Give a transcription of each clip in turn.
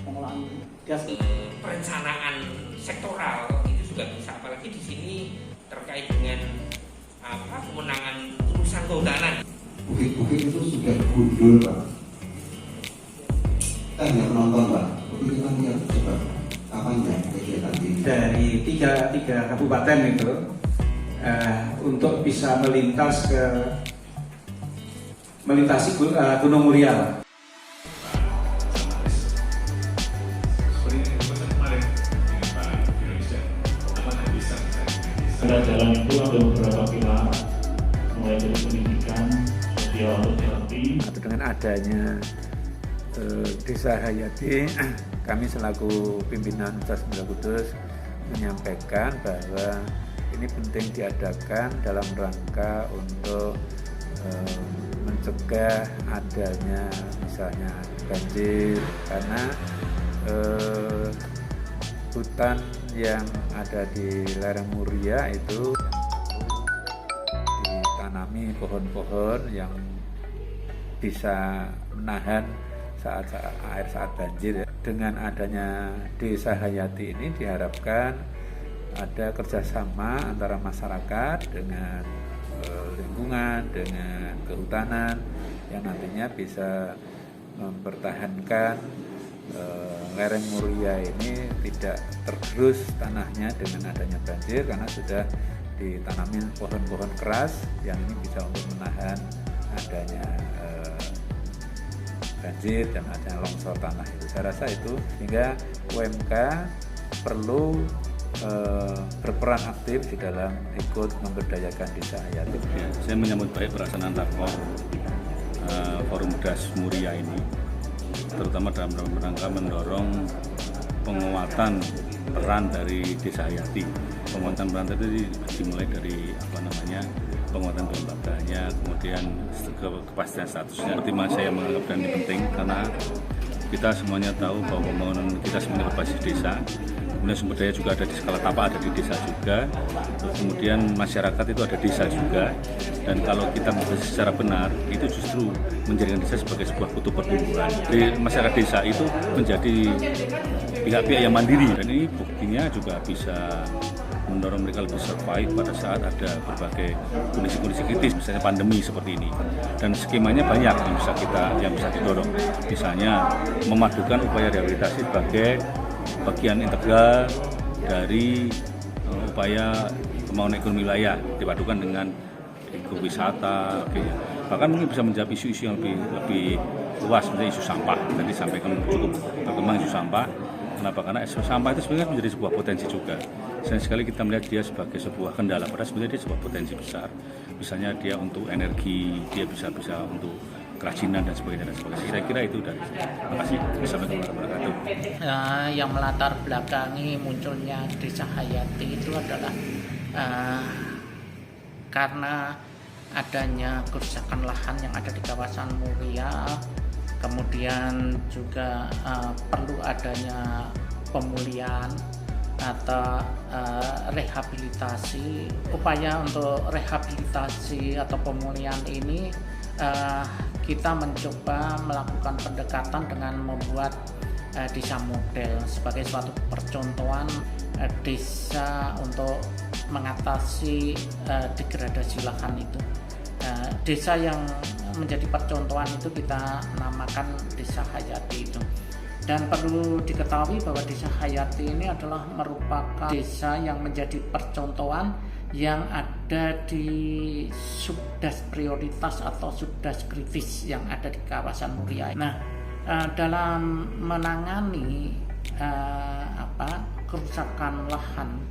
pengolahan gas. Perencanaan sektoral itu juga bisa, apalagi di sini terkait dengan kewenangan urusan kehutanan. Bukit-bukit itu sudah gundul, Pak. Kita nggak menonton, Pak. Tapi kita lihat coba kapan ya kegiatan ini. Dari tiga kabupaten itu untuk bisa melintasi Gunung Muria. Jalan itu ada beberapa pilar, mulai dari pendidikan, sosial, terapi. Dengan adanya Desa Hayati, kami selaku pimpinan Universitas Mulia Kudus menyampaikan bahwa ini penting diadakan dalam rangka untuk mencegah adanya misalnya banjir, karena hutan yang ada di lereng Muria itu ditanami pohon-pohon yang bisa menahan saat banjir. Dengan adanya Desa Hayati ini diharapkan ada kerjasama antara masyarakat dengan lingkungan, dengan kehutanan yang nantinya bisa mempertahankan lereng Muria ini tidak tergerus tanahnya dengan adanya banjir, karena sudah ditanami pohon-pohon keras yang ini bisa untuk menahan adanya banjir dan adanya longsor tanah itu. Saya rasa itu sehingga UMK perlu berperan aktif di dalam ikut memberdayakan Desa Hayati. Ya, saya menyambut baik pelaksanaan Takor Forum Das Muria ini, terutama dalam rangka mendorong penguatan peran dari Desa Hayati. Penguatan peran tadi dimulai dari penguatan kelembagaannya, kemudian kepastian statusnya. Seperti mas saya menganggap dan ini penting karena kita semuanya tahu bahwa pembangunan kita semuanya berbasis desa. Kemudian sumber daya juga ada di skala tapak, ada di desa juga. Kemudian masyarakat itu ada desa juga. Dan kalau kita membaca secara benar, itu justru menjadikan desa sebagai sebuah kutub pertumbuhan. Jadi masyarakat desa itu menjadi pihak-pihak yang mandiri. Dan ini buktinya juga bisa mendorong mereka lebih survive pada saat ada berbagai kondisi-kondisi kritis, misalnya pandemi seperti ini. Dan skemanya banyak yang bisa didorong. Misalnya memadukan upaya rehabilitasi sebagai bagian integral dari upaya pembangunan ekonomi wilayah, dipadukan dengan ekowisata, bahkan mungkin bisa menjawab isu-isu yang lebih luas, misalnya isu sampah. Tadi sampaikan cukup berkembang isu sampah. Kenapa? Karena isu sampah itu sebenarnya menjadi sebuah potensi juga. Sayang sekali kita melihat dia sebagai sebuah kendala, padahal sebenarnya dia sebuah potensi besar. Misalnya dia untuk energi, dia bisa untuk kerajinan dan sebagainya. Saya kira itu dari saya. Terima kasih. Assalamualaikum warahmatullahi wabarakatuh. Yang melatar belakangi munculnya Desa Hayati itu adalah karena adanya kerusakan lahan yang ada di kawasan Muria, kemudian juga perlu adanya pemulihan atau rehabilitasi. Upaya untuk rehabilitasi atau pemulihan ini kita mencoba melakukan pendekatan dengan membuat desa model sebagai suatu percontohan desa untuk mengatasi degradasi lahan itu. Desa yang menjadi percontohan itu kita namakan Desa Hayati itu. Dan perlu diketahui bahwa Desa Hayati ini adalah merupakan desa yang menjadi percontohan yang ada di subdas prioritas atau subdas kritis yang ada di kawasan Muria. Nah, dalam menangani kerusakan lahan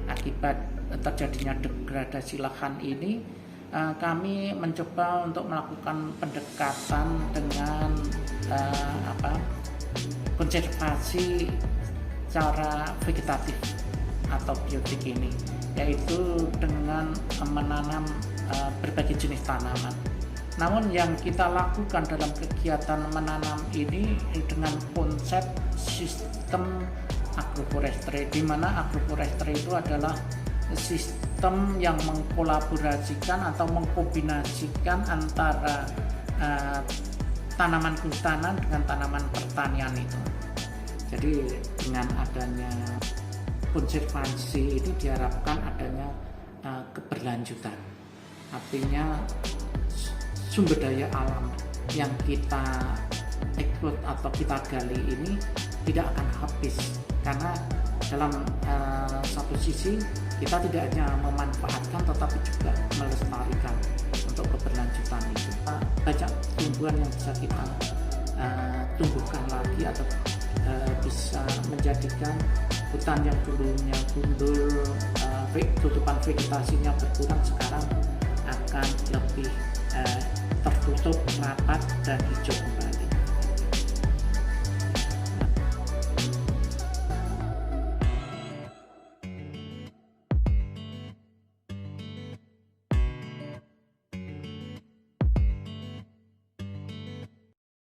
akibat terjadinya degradasi lahan ini, kami mencoba untuk melakukan pendekatan dengan konservasi secara vegetatif atau biotik ini, yaitu dengan menanam berbagai jenis tanaman. Namun yang kita lakukan dalam kegiatan menanam ini dengan konsep sistem agroforestry, di mana agroforestry itu adalah sistem yang mengkolaborasikan atau mengkombinasikan antara tanaman kehutanan dengan tanaman pertanian itu. Jadi dengan adanya konservasi ini diharapkan adanya keberlanjutan. Artinya sumber daya alam yang kita ikut atau kita gali ini tidak akan habis, karena dalam satu sisi kita tidak hanya memanfaatkan tetapi juga melestarikan untuk keberlanjutan itu. Banyak tumbuhan yang bisa kita tumbuhkan lagi atau bisa menjadikan hutan yang dulunya gundul, tutupan vegetasinya berkurang, sekarang akan lebih tertutup, rapat dan hijau kembali.